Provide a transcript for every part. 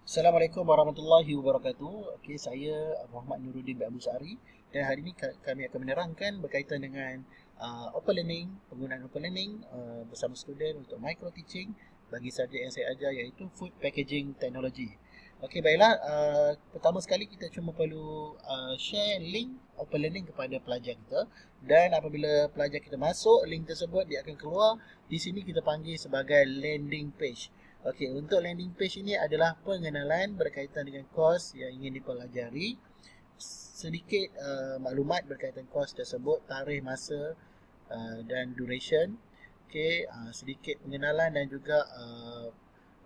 Assalamualaikum warahmatullahi wabarakatuh. Okey, saya Muhammad Nuruddin bin Abu Sa'ari dan hari ini kami akan menerangkan berkaitan dengan open learning, penggunaan open learning bersama student untuk micro teaching bagi subjek yang saya ajar iaitu food packaging technology. Okey, baiklah. Pertama sekali kita cuma perlu share link open learning kepada pelajar kita, dan apabila pelajar kita masuk link tersebut, dia akan keluar. Di sini kita panggil sebagai landing page. Okey, untuk landing page ini adalah pengenalan berkaitan dengan kos yang ingin dipelajari. Sedikit maklumat berkaitan kos tersebut, tarikh, masa dan duration. Okey, sedikit pengenalan dan juga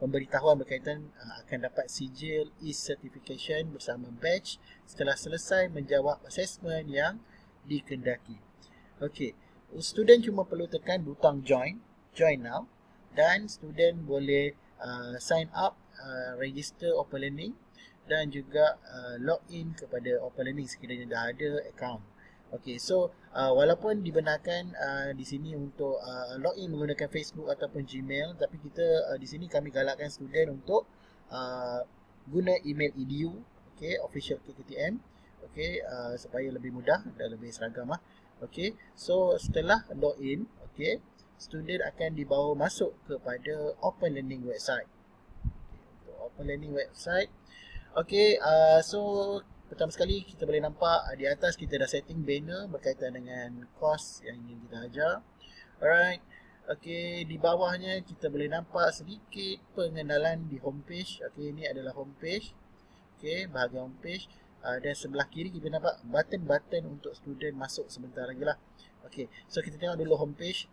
pemberitahuan berkaitan akan dapat sijil e-certification bersama badge setelah selesai menjawab assessment yang dikendaki. Okey, student cuma perlu tekan butang join now, dan student boleh sign up, register open learning dan juga login kepada open learning sekiranya dah ada account. Okey, so walaupun dibenarkan di sini untuk login menggunakan Facebook ataupun Gmail, tapi kita di sini kami galakkan student untuk guna email edu, okey, official KKTM, okey, supaya lebih mudah dan lebih seragam lah. Okey, so setelah login, okey, student akan dibawa masuk kepada open learning website. Untuk open learning website, okey, so pertama sekali kita boleh nampak di atas kita dah setting banner berkaitan dengan course yang ingin kita ajar. Alright. Okey, di bawahnya kita boleh nampak sedikit pengenalan di homepage. Okey, ini adalah homepage. Okey, bahagian homepage. Dan sebelah kiri kita nampak button-button untuk student masuk sebentar lagi lah. Okey, so kita tengok dulu homepage.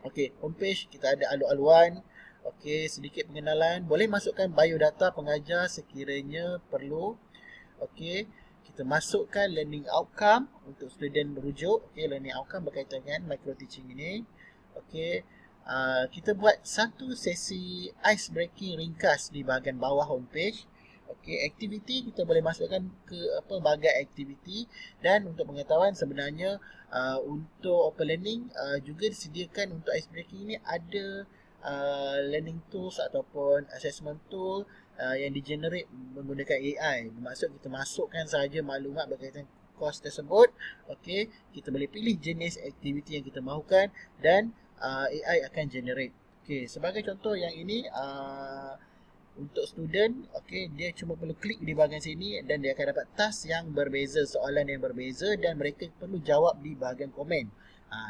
Okey, homepage kita ada alu-aluan. Okey, sedikit pengenalan. Boleh masukkan biodata pengajar sekiranya perlu. Okey, kita masukkan learning outcome untuk student merujuk. Okey, learning outcome berkaitan dengan micro teaching ini. Okey, kita buat satu sesi ice breaking ringkas di bahagian bawah homepage. Okey, aktiviti kita boleh masukkan ke pelbagai aktiviti, dan untuk pengetahuan sebenarnya untuk open learning juga disediakan untuk ice breaking ini ada learning tools ataupun assessment tool yang digenerate menggunakan AI. Bermaksud kita masukkan sahaja maklumat berkaitan kos tersebut. Okey, kita boleh pilih jenis aktiviti yang kita mahukan dan AI akan generate. Okey, sebagai contoh yang ini untuk student, okey, dia cuma perlu klik di bahagian sini dan dia akan dapat task yang berbeza, soalan yang berbeza, dan mereka perlu jawab di bahagian komen.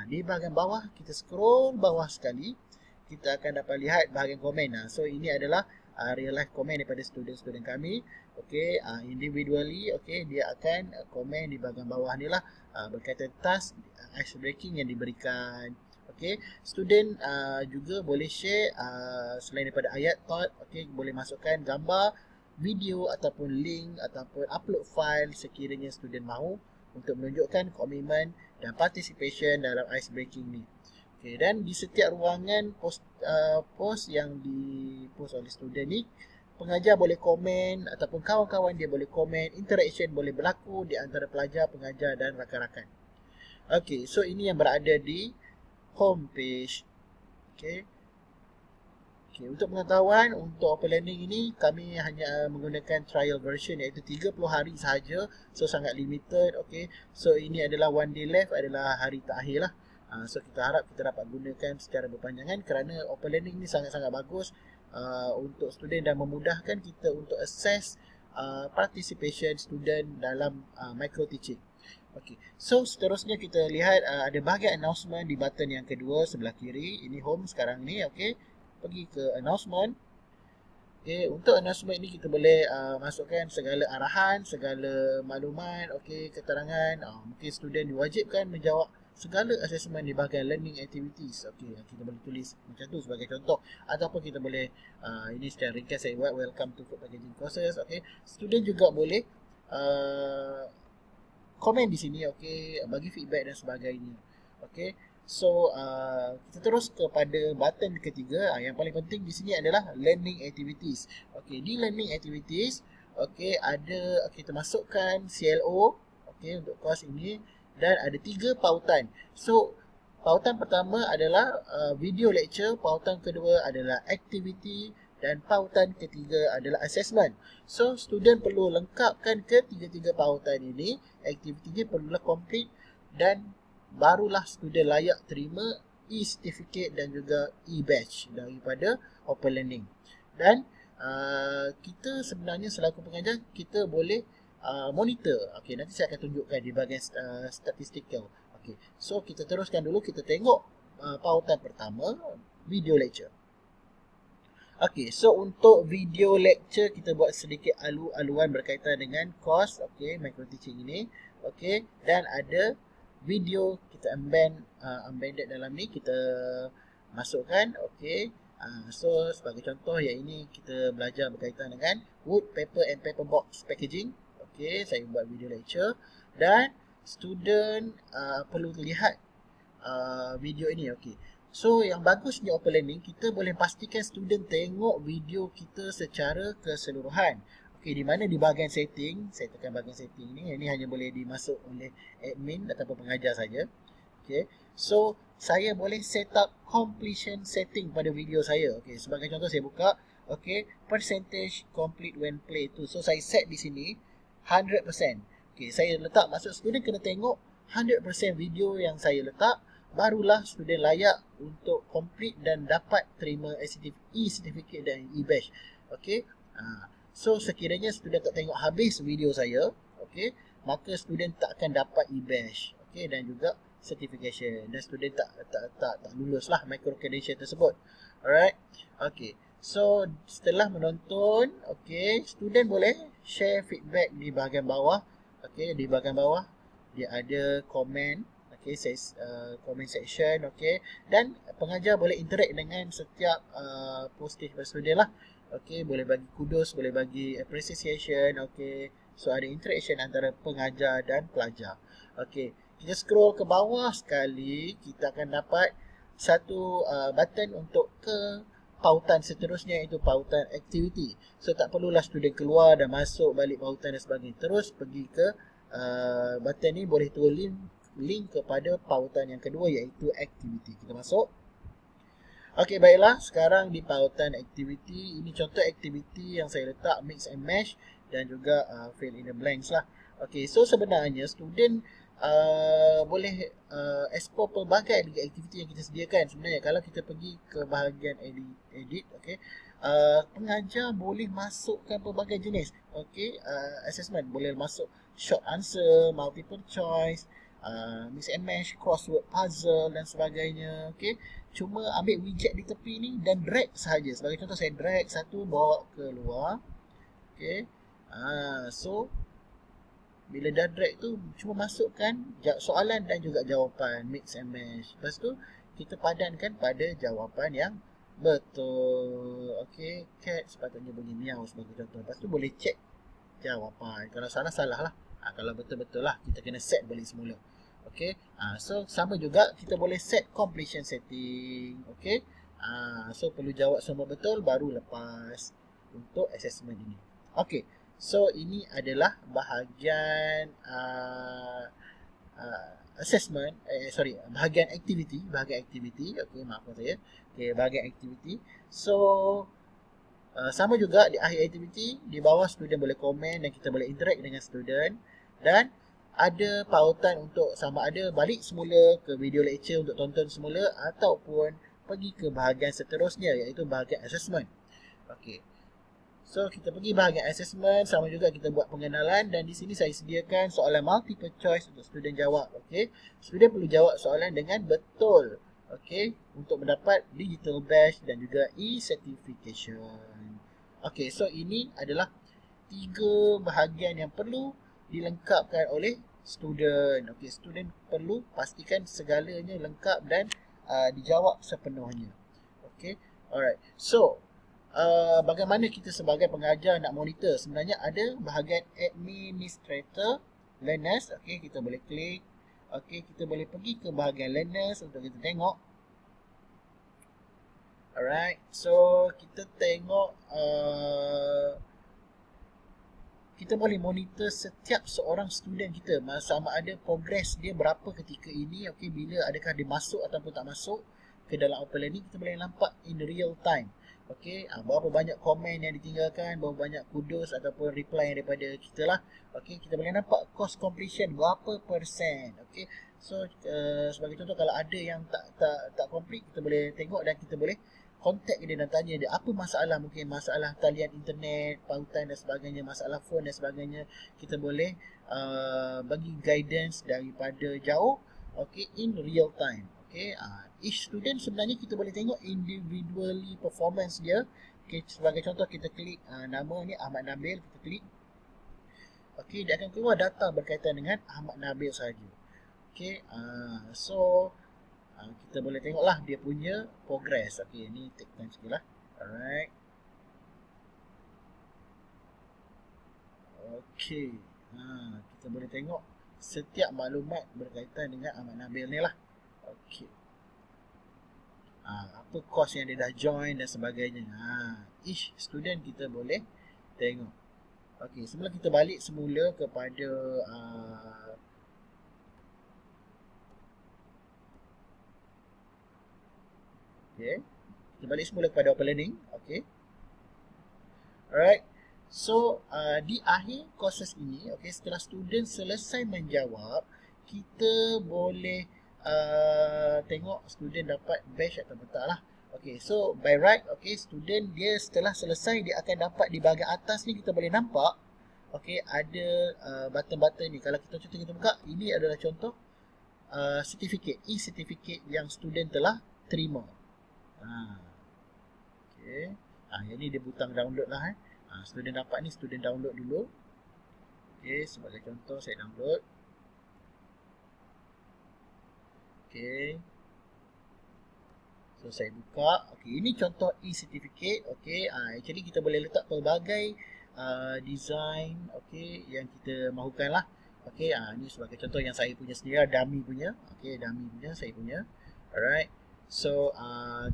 Di bahagian bawah kita scroll bawah sekali, kita akan dapat lihat bahagian komen. So ini adalah real life komen daripada student-student kami. Okey, individually, okey, dia akan komen di bahagian bawah ni lah berkaitan task ice breaking yang diberikan. Okey, student juga boleh share selain daripada ayat thought, okey, boleh masukkan gambar, video ataupun link ataupun upload file sekiranya student mahu untuk menunjukkan komitmen dan participation dalam ice breaking ni. Okey, dan di setiap ruangan post yang dipost oleh student ni, pengajar boleh komen ataupun kawan-kawan dia boleh komen, interaction boleh berlaku di antara pelajar, pengajar dan rakan-rakan. Okey, so ini yang berada di homepage. Okey. Okey, untuk pengetahuan, untuk open learning ini kami hanya menggunakan trial version iaitu 30 hari sahaja. So sangat limited. Okey. So ini adalah one day left, adalah hari terakhir lah. So kita harap kita dapat gunakan secara berpanjangan kerana open learning ini sangat-sangat bagus untuk student dan memudahkan kita untuk assess participation student dalam micro teaching. Okey, so seterusnya kita lihat ada bahagian announcement di button yang kedua sebelah kiri. Ini home sekarang ni, okey. Pergi ke announcement. Okey, untuk announcement ni kita boleh masukkan segala arahan, segala maklumat, okey, keterangan. Mungkin student diwajibkan menjawab segala assessment di bahagian learning activities. Okey, kita boleh tulis macam tu sebagai contoh, ataupun kita boleh ini secara ringkas saya buat welcome to food packaging courses. Okey, student juga boleh komen di sini, okey, bagi feedback dan sebagainya. Okey, so kita terus kepada button ketiga. Yang paling penting di sini adalah learning activities. Okey, di learning activities, okey, ada kita masukkan CLO, okey, untuk course ini, dan ada 3 pautan. So pautan pertama adalah video lecture, pautan kedua adalah activity, dan pautan ketiga adalah assessment. So, student perlu lengkapkan ketiga-tiga pautan ini, aktivitinya perlulah complete dan barulah student layak terima e-certificate dan juga e-badge daripada Open Learning. Dan kita sebenarnya selaku pengajar, kita boleh monitor. Okey, nanti saya akan tunjukkan di bahagian statistikal. Okey, so kita teruskan dulu, kita tengok pautan pertama, video lecture. Okey, so untuk video lecture kita buat sedikit alu-aluan berkaitan dengan kos, okey, micro teaching ini. Okey, dan ada video kita embedded dalam ni, kita masukkan. Okey, so sebagai contoh, yang ini kita belajar berkaitan dengan wood, paper and paper box packaging. Okey, saya buat video lecture dan student perlu lihat video ini. Okey, so yang bagus di Open Learning, kita boleh pastikan student tengok video kita secara keseluruhan. Okey, di mana di bahagian setting, saya tekan bahagian setting ni, ini hanya boleh dimasuk oleh admin ataupun pengajar saja. Okey, so saya boleh set up completion setting pada video saya. Okey, sebagai contoh saya buka, okey, percentage complete when play tu. So saya set di sini 100%. Okey, saya letak, maksud student kena tengok 100% video yang saya letak, barulah student layak untuk complete dan dapat terima e-certificate dan e-badge. Okey, so sekiranya student tak tengok habis video saya, okey, maka student tak akan dapat e-badge, okey, dan juga certification, dan student tak lulus lah micro credential tersebut. Alright, okey, so setelah menonton, okey, student boleh share feedback di bahagian bawah. Okey, di bahagian bawah dia ada komen. Okay, comment section. Okay, dan pengajar boleh interact dengan setiap posting student lah. Okay, boleh bagi kudos, boleh bagi appreciation. Okay, so ada interaction antara pengajar dan pelajar. Okay, kita scroll ke bawah sekali, kita akan dapat satu button untuk ke pautan seterusnya, iaitu pautan activity. So tak perlulah student keluar dan masuk balik pautan dan sebagainya, terus pergi ke button ni, boleh turun link kepada pautan yang kedua, iaitu activity. Kita masuk. Okey, baiklah, sekarang di pautan activity, ini contoh activity yang saya letak, mix and match dan juga fill in the blanks lah. Okey, so sebenarnya student boleh explore pelbagai lagi aktiviti yang kita sediakan. Sebenarnya kalau kita pergi ke bahagian edit, okey, pengajar boleh masukkan pelbagai jenis. Okey, assessment boleh masuk short answer, multiple choice, mix and match, crossword puzzle dan sebagainya. Okey, cuma ambil widget di tepi ni dan drag sahaja. Sebagai contoh, saya drag satu, bawa keluar. Okey, so bila dah drag tu, cuma masukkan soalan dan juga jawapan, mix and match. Lepas tu kita padankan pada jawapan yang betul. Okey, cat sepatutnya bunyi meow sebagai contoh. Lepas tu boleh check jawapan. Kalau salah, salah lah. Kalau betul-betul lah, kita kena set balik semula. Okey, so sama juga kita boleh set completion setting. Okey, so perlu jawab semua betul baru lepas untuk assessment ini. Okey, so ini adalah bahagian assessment, bahagian activity, okey, maafkan saya. Okey, bahagian activity. So sama juga di akhir aktiviti, di bawah student boleh komen dan kita boleh interact dengan student, dan ada pautan untuk sama ada balik semula ke video lecture untuk tonton semula ataupun pergi ke bahagian seterusnya, iaitu bahagian assessment. Okey, so kita pergi bahagian assessment, sama juga kita buat pengenalan, dan di sini saya sediakan soalan multiple choice untuk student jawab. Okey, student perlu jawab soalan dengan betul. Okey, untuk mendapat digital badge dan juga e-certification. Okey, so ini adalah 3 bahagian yang perlu dilengkapkan oleh student. Okey, student perlu pastikan segalanya lengkap dan dijawab sepenuhnya. Okey, alright. So, bagaimana kita sebagai pengajar nak monitor? Sebenarnya ada bahagian administrator learners. Okey, kita boleh klik. Okey, kita boleh pergi ke bahagian learners untuk kita tengok. Alright, so kita tengok kita boleh monitor setiap seorang student kita, sama ada progress dia berapa ketika ini. Okey, bila adakah dia masuk ataupun tak masuk ke dalam Open Learning, kita boleh nampak in real time. Okey, berapa banyak komen yang ditinggalkan, berapa banyak kudos ataupun reply daripada kita lah. Okey, kita boleh nampak course completion berapa persen. Okey. So sebagai contoh, kalau ada yang tak complete, kita boleh tengok dan kita boleh contact dia dan tanya dia apa masalah, mungkin masalah talian internet, pautan dan sebagainya, masalah phone dan sebagainya. Kita boleh bagi guidance daripada jauh, okey, in real time. Okay, each student sebenarnya kita boleh tengok individually performance dia. Okay, sebagai contoh kita klik nama ni Ahmad Nabil, kita klik. Okay, dia akan keluar data berkaitan dengan Ahmad Nabil sahaja. Okay, so kita boleh tengoklah dia punya progress. Okay, ni take time sikit lah. Alright. Okay, kita boleh tengok setiap maklumat berkaitan dengan Ahmad Nabil ni lah. Okay. Apa course yang dia dah join dan sebagainya. Each student kita boleh tengok. Okey, sebelum kita balik semula kepada okey, kita balik semula kepada open learning. Okey. Alright. So, di akhir courses ini, okey, setelah student selesai menjawab, kita boleh tengok student dapat badge atau tak lah. Okay, so by right, okay, student dia setelah selesai, dia akan dapat di bahagian atas ni kita boleh nampak, okay, ada button-button ni. Kalau kita contoh kita buka, ini adalah contoh certificate, e-certificate yang student telah terima. Okay, yang ni dia butang download lah. Student dapat ni, student download dulu. Okay, sebagai contoh saya download. Okay. So saya buka. Okay, ini contoh e-certificate. Okay, actually kita boleh letak pelbagai design, okay, yang kita mahukan lah. Okay, ini sebagai contoh yang saya punya sendiri, dummy punya. Okay, dummy punya, saya punya. Alright. So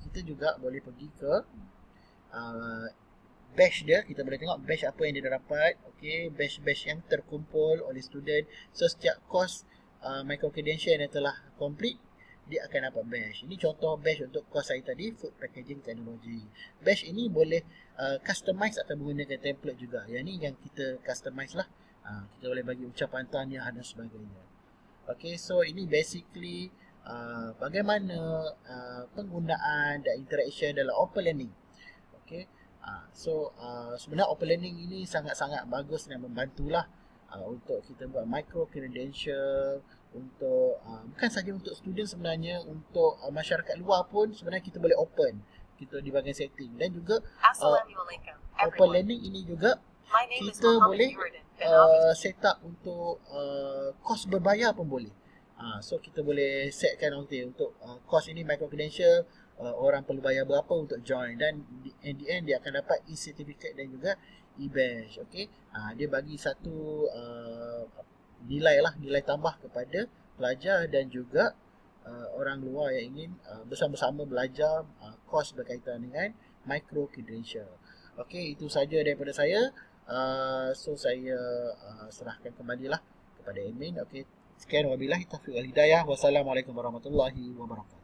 kita juga boleh pergi ke batch dia. Kita boleh tengok batch apa yang dia dah dapat. Okay, batch-batch yang terkumpul oleh student. So setiap course micro credential yang telah complete, dia akan dapat badge. Ini contoh badge untuk course saya tadi, Food Packaging Technology. Badge ini boleh customize atau menggunakan template juga. Yang ni yang kita customize lah. Kita boleh bagi ucapan tahniah dan sebagainya. Okay, so ini basically bagaimana penggunaan dan interaction dalam open learning. Okay, so sebenarnya open learning ini sangat-sangat bagus dan membantulah untuk kita buat micro credential, untuk bukan saja untuk student, sebenarnya untuk masyarakat luar pun sebenarnya kita boleh open kita di bahagian setting. Dan juga open learning ini juga kita boleh set up untuk course berbayar pun boleh. So kita boleh setkan untuk course ini micro credential, orang perlu bayar berapa untuk join, dan in the end dia akan dapat e-certificate dan juga e-badge. Okay, dia bagi satu nilai lah, nilai tambah kepada pelajar dan juga orang luar yang ingin bersama-sama belajar course berkaitan dengan micro credential. Okay, itu saja daripada saya. So saya serahkan kembalilah kepada admin. Okay, sekian, wabillahi taufiq wal hidayah. Wassalamualaikum warahmatullahi wabarakatuh.